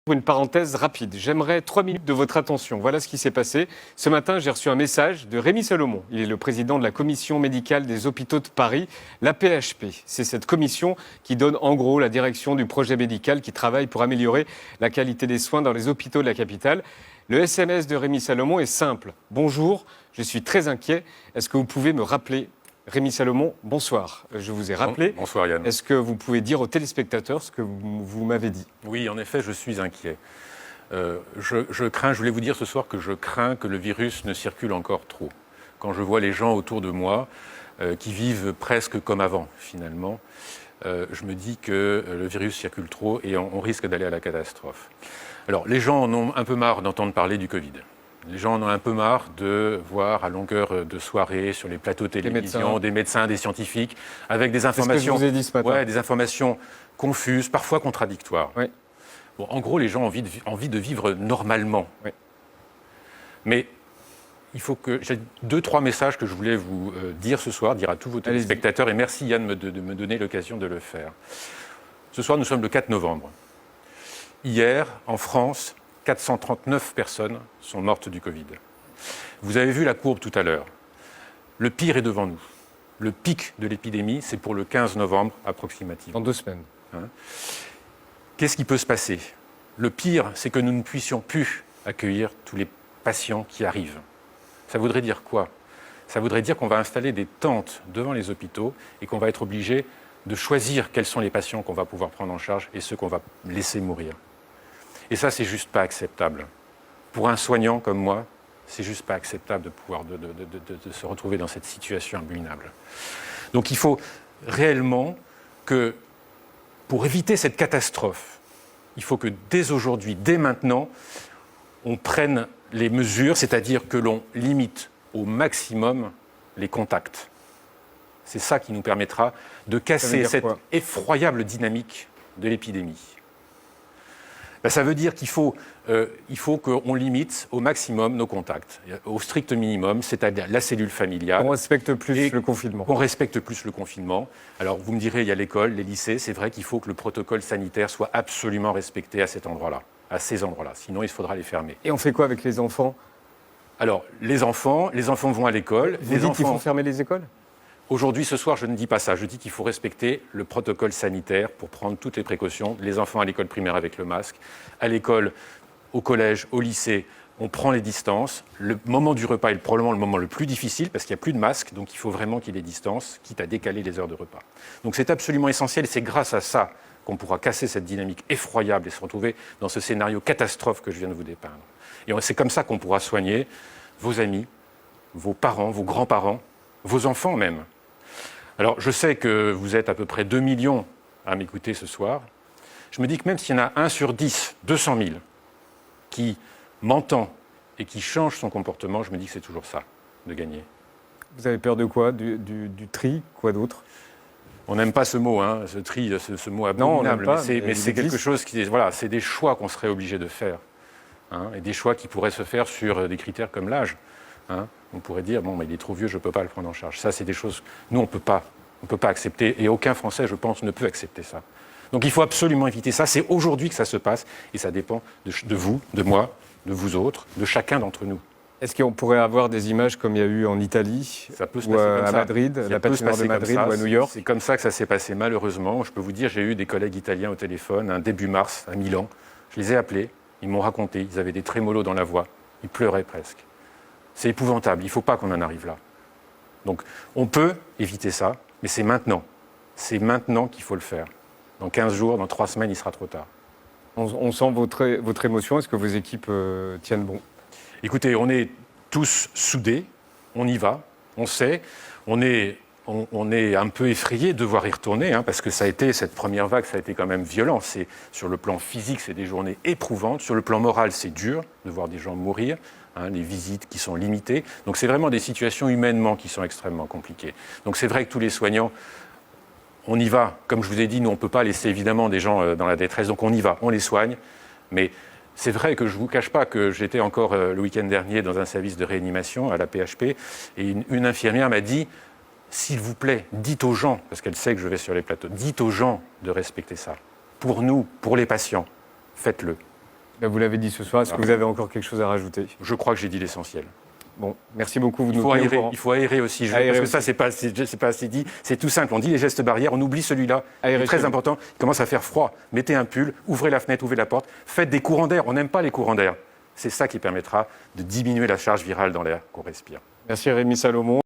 Pour une parenthèse rapide, j'aimerais 3 minutes de votre attention. Voilà ce qui s'est passé. Ce matin, j'ai reçu un message de Rémi Salomon. Il est le président de la commission médicale des hôpitaux de Paris, la PHP. C'est cette commission qui donne en gros la direction du projet médical qui travaille pour améliorer la qualité des soins dans les hôpitaux de la capitale. Le SMS de Rémi Salomon est simple. Bonjour, je suis très inquiet. Est-ce que vous pouvez me rappeler? Rémi Salomon, bonsoir. Je vous ai rappelé. Bonsoir Yann. Est-ce que vous pouvez dire aux téléspectateurs ce que vous m'avez dit? Oui, en effet, je suis inquiet. Je voulais vous dire ce soir que je crains que le virus ne circule encore trop. Quand je vois les gens autour de moi qui vivent presque comme avant, finalement, je me dis que le virus circule trop et on risque d'aller à la catastrophe. Alors, les gens en ont un peu marre d'entendre parler du Covid. Les gens en ont un peu marre de voir à longueur de soirée sur les plateaux de télévision des médecins, des scientifiques, avec des informations, c'est ce que je vous ai dit ce matin. Ouais, des informations confuses, parfois contradictoires. Oui. Bon, en gros, les gens ont envie de vivre normalement. Oui. Mais il faut que j'ai 2-3 messages que je voulais vous dire ce soir, dire à tous vos téléspectateurs, et merci Yann de me donner l'occasion de le faire. Ce soir, nous sommes le 4 novembre. Hier, en France, 439 personnes sont mortes du Covid. Vous avez vu la courbe tout à l'heure. Le pire est devant nous. Le pic de l'épidémie, c'est pour le 15 novembre approximativement. Dans 2 semaines. Qu'est-ce qui peut se passer? Le pire, c'est que nous ne puissions plus accueillir tous les patients qui arrivent. Ça voudrait dire quoi? Ça voudrait dire qu'on va installer des tentes devant les hôpitaux et qu'on va être obligé de choisir quels sont les patients qu'on va pouvoir prendre en charge et ceux qu'on va laisser mourir. Et ça, c'est juste pas acceptable. Pour un soignant comme moi, c'est juste pas acceptable de pouvoir de se retrouver dans cette situation abominable. Donc il faut réellement que, pour éviter cette catastrophe, il faut que dès aujourd'hui, dès maintenant, on prenne les mesures, c'est-à-dire que l'on limite au maximum les contacts. C'est ça qui nous permettra de casser cette effroyable dynamique de l'épidémie. Ça veut dire qu'il faut qu'on limite au maximum nos contacts, au strict minimum, c'est-à-dire la cellule familiale. On respecte plus le confinement. On respecte plus le confinement. Alors vous me direz, il y a l'école, les lycées, c'est vrai qu'il faut que le protocole sanitaire soit absolument respecté à cet endroit-là, à ces endroits-là, sinon il faudra les fermer. Et on fait quoi avec les enfants? Alors les enfants vont à l'école. Vous dites qu'il faut fermer les écoles? Aujourd'hui, ce soir, je ne dis pas ça. Je dis qu'il faut respecter le protocole sanitaire pour prendre toutes les précautions. Les enfants à l'école primaire avec le masque, à l'école, au collège, au lycée, on prend les distances. Le moment du repas est probablement le moment le plus difficile parce qu'il n'y a plus de masque, donc il faut vraiment qu'il y ait des distances, quitte à décaler les heures de repas. Donc c'est absolument essentiel et c'est grâce à ça qu'on pourra casser cette dynamique effroyable et se retrouver dans ce scénario catastrophe que je viens de vous dépeindre. Et c'est comme ça qu'on pourra soigner vos amis, vos parents, vos grands-parents, vos enfants même. Alors, je sais que vous êtes à peu près 2 millions à m'écouter ce soir. Je me dis que même s'il y en a 1 sur 10, 200 000, qui m'entend et qui change son comportement, je me dis que c'est toujours ça, de gagner. Vous avez peur de quoi? Du tri? Quoi d'autre? On n'aime pas ce mot, ce tri, ce mot abominable, mais c'est quelque chose qui... Voilà, c'est des choix qu'on serait obligé de faire. Et des choix qui pourraient se faire sur des critères comme l'âge. On pourrait dire, bon, mais il est trop vieux, je ne peux pas le prendre en charge. Ça, c'est des choses, nous, on ne peut pas accepter, et aucun Français, je pense, ne peut accepter ça. Donc il faut absolument éviter ça. C'est aujourd'hui que ça se passe, et ça dépend de vous, de moi, de vous autres, de chacun d'entre nous. Est-ce qu'on pourrait avoir des images comme il y a eu en Italie, ça peut se ou passer à comme ça. Madrid, la patinoire de Madrid, ou à New York? C'est comme ça que ça s'est passé, malheureusement. Je peux vous dire, j'ai eu des collègues italiens au téléphone, début mars, à Milan. Je les ai appelés, ils m'ont raconté, ils avaient des trémolos dans la voix, ils pleuraient presque. C'est épouvantable, il ne faut pas qu'on en arrive là. Donc on peut éviter ça, mais c'est maintenant. C'est maintenant qu'il faut le faire. Dans 15 jours, dans 3 semaines, il sera trop tard. On sent votre émotion. Est-ce que vos équipes tiennent bon? Écoutez, on est tous soudés, on y va, on sait, on est un peu effrayés de devoir y retourner, parce que cette première vague, ça a été quand même violent. Sur le plan physique, c'est des journées éprouvantes. Sur le plan moral, c'est dur de voir des gens mourir. Les visites qui sont limitées. Donc c'est vraiment des situations humainement qui sont extrêmement compliquées. Donc c'est vrai que tous les soignants, on y va. Comme je vous ai dit, nous on ne peut pas laisser évidemment des gens dans la détresse, donc on y va, on les soigne. Mais c'est vrai que je ne vous cache pas que j'étais encore le week-end dernier dans un service de réanimation à la PHP, et une infirmière m'a dit, s'il vous plaît, dites aux gens, parce qu'elle sait que je vais sur les plateaux, dites aux gens de respecter ça. Pour nous, pour les patients, faites-le. Là, vous l'avez dit ce soir, est-ce que vous avez encore quelque chose à rajouter? Je crois que j'ai dit l'essentiel. Bon, merci beaucoup. Il faut aérer aussi. Parce que ça, c'est pas assez dit. C'est tout simple. On dit les gestes barrières, on oublie celui-là. C'est très important. Il commence à faire froid. Mettez un pull, ouvrez la fenêtre, ouvrez la porte. Faites des courants d'air. On n'aime pas les courants d'air. C'est ça qui permettra de diminuer la charge virale dans l'air qu'on respire. Merci Rémi Salomon.